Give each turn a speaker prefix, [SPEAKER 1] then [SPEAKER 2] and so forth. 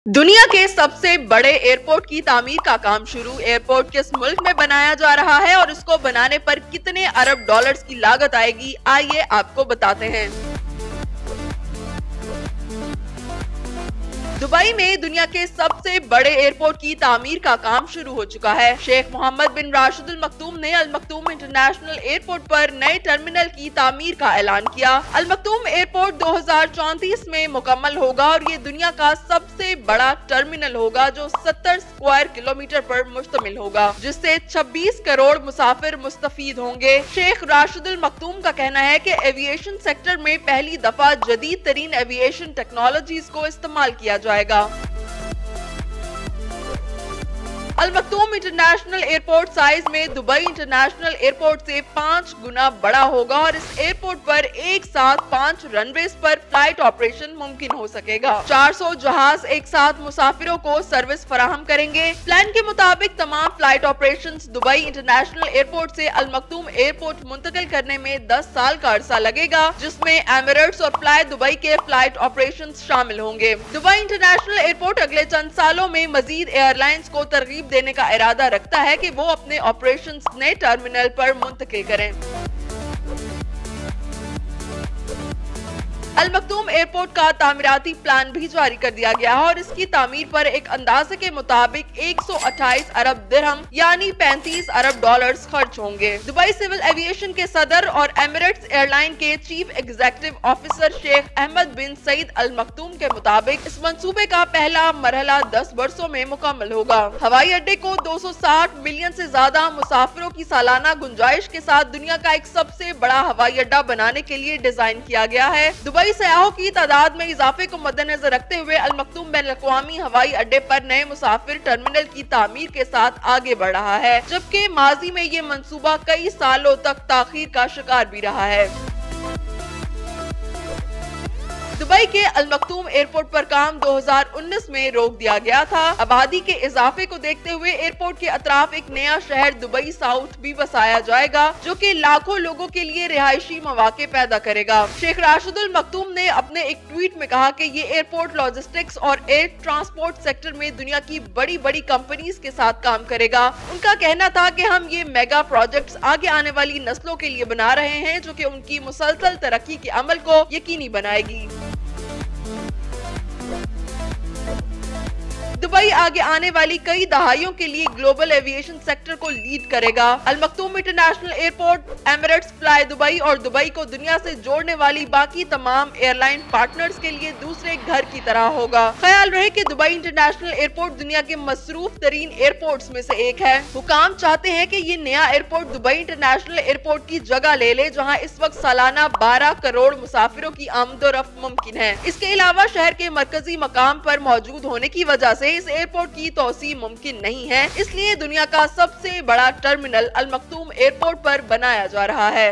[SPEAKER 1] दुनिया के सबसे बड़े एयरपोर्ट की तामीर का काम शुरू। एयरपोर्ट किस मुल्क में बनाया जा रहा है और इसको बनाने पर कितने अरब डॉलर्स की लागत आएगी, आइए आपको बताते हैं। दुबई में दुनिया के सबसे बड़े एयरपोर्ट की तामीर का काम शुरू हो चुका है। शेख मोहम्मद बिन राशिद अल मखतूम ने अल मखतूम इंटरनेशनल एयरपोर्ट पर नए टर्मिनल की तामीर का ऐलान किया। अल मखतूम एयरपोर्ट 2034 में मुकम्मल होगा और ये दुनिया का सबसे बड़ा टर्मिनल होगा जो 70 स्क्वायर किलोमीटर पर मुश्तमिल होगा, जिससे 26 करोड़ मुसाफिर मुस्तफीद होंगे। शेख राशिद अल मखतूम का कहना है कि एविएशन सेक्टर में पहली दफा जदीद तरीन एविएशन टेक्नोलॉजीज को इस्तेमाल किया जाएगा। अल मखतूम इंटरनेशनल एयरपोर्ट साइज में दुबई इंटरनेशनल एयरपोर्ट से 5 गुना बड़ा होगा और इस एयरपोर्ट पर एक साथ 5 रनवेज पर फ्लाइट ऑपरेशन मुमकिन हो सकेगा। 400 जहाज एक साथ मुसाफिरों को सर्विस फराहम करेंगे। प्लान के मुताबिक तमाम flight operations Dubai international airport से अल मखतूम एयरपोर्ट मुंतकिल करने में 10 साल का अरसा लगेगा, जिसमें एमिरेट्स और फ्लाई दुबई के फ्लाइट ऑपरेशन शामिल होंगे। दुबई इंटरनेशनल एयरपोर्ट अगले चंद सालों में मजीद एयरलाइंस को तरगीब देने का इरादा रखता है कि वो अपने ऑपरेशंस नए टर्मिनल पर मुंतकिल करें। अल मखतूम एयरपोर्ट का तामीराती प्लान भी जारी कर दिया गया है और इसकी तामीर पर एक अंदाजे के मुताबिक 128 अरब दिरहम यानी 35 अरब डॉलर्स खर्च होंगे। दुबई सिविल एविएशन के सदर और एमिरेट्स एयरलाइन के chief executive officer Sheikh Ahmed bin Saeed Al Maktoum के मुताबिक इस मंसूबे का पहला मरहला 10 वर्षों में मुकम्मल होगा। हवाई अड्डे को 260 मिलियन से ज्यादा मुसाफिरों की सालाना गुंजाइश के साथ दुनिया का एक सबसे बड़ा हवाई अड्डा बनाने के लिए डिजाइन किया गया है। दुबई सयाहों की तादाद में इजाफे को मद्देनजर रखते हुए अल मखतूम बैनुल-अक़वामी हवाई अड्डे पर नए मुसाफिर टर्मिनल की तामीर के साथ आगे बढ़ रहा है, जबकि माजी में ये मंसूबा कई सालों तक ताखीर का शिकार भी रहा है। दुबई के अल मखतूम एयरपोर्ट पर काम 2019 में रोक दिया गया था। आबादी के इजाफे को देखते हुए एयरपोर्ट के अतराफ एक नया शहर दुबई साउथ भी बसाया जाएगा, जो कि लाखों लोगों के लिए रिहायशी मौके पैदा करेगा। शेख राशिद अल मखतूम ने अपने एक ट्वीट में कहा कि ये एयरपोर्ट लॉजिस्टिक्स और एयर ट्रांसपोर्ट सेक्टर में दुनिया की बड़ी बड़ी कंपनीज के साथ काम करेगा। उनका कहना था कि हम ये मेगा प्रोजेक्ट्स आगे आने वाली नस्लों के लिए बना रहे हैं, जो कि उनकी मुसलसल तरक्की के अमल को यकीनी बनाएगी। दुबई आगे आने वाली कई दहाइयों के लिए ग्लोबल एविएशन सेक्टर को लीड करेगा। Al Maktoum International Airport Emirates, fly Dubai और दुबई को दुनिया से जोड़ने वाली बाकी तमाम एयरलाइन पार्टनर्स के लिए दूसरे घर की तरह होगा। ख्याल रहे कि दुबई इंटरनेशनल एयरपोर्ट दुनिया के मसरूफ तरीन एयरपोर्ट्स में से एक है। हुकाम चाहते हैं कि ये नया एयरपोर्ट दुबई इंटरनेशनल एयरपोर्ट की जगह ले ले, जहाँ इस वक्त सालाना 12 करोड़ मुसाफिरों की आमदोरफ्त मुमकिन है। इसके अलावा शहर के मरकजी मकाम पर मौजूद होने की वजह से इस एयरपोर्ट की तोसी मुमकिन नहीं है, इसलिए दुनिया का सबसे बड़ा टर्मिनल अल मखतूम एयरपोर्ट पर बनाया जा रहा है।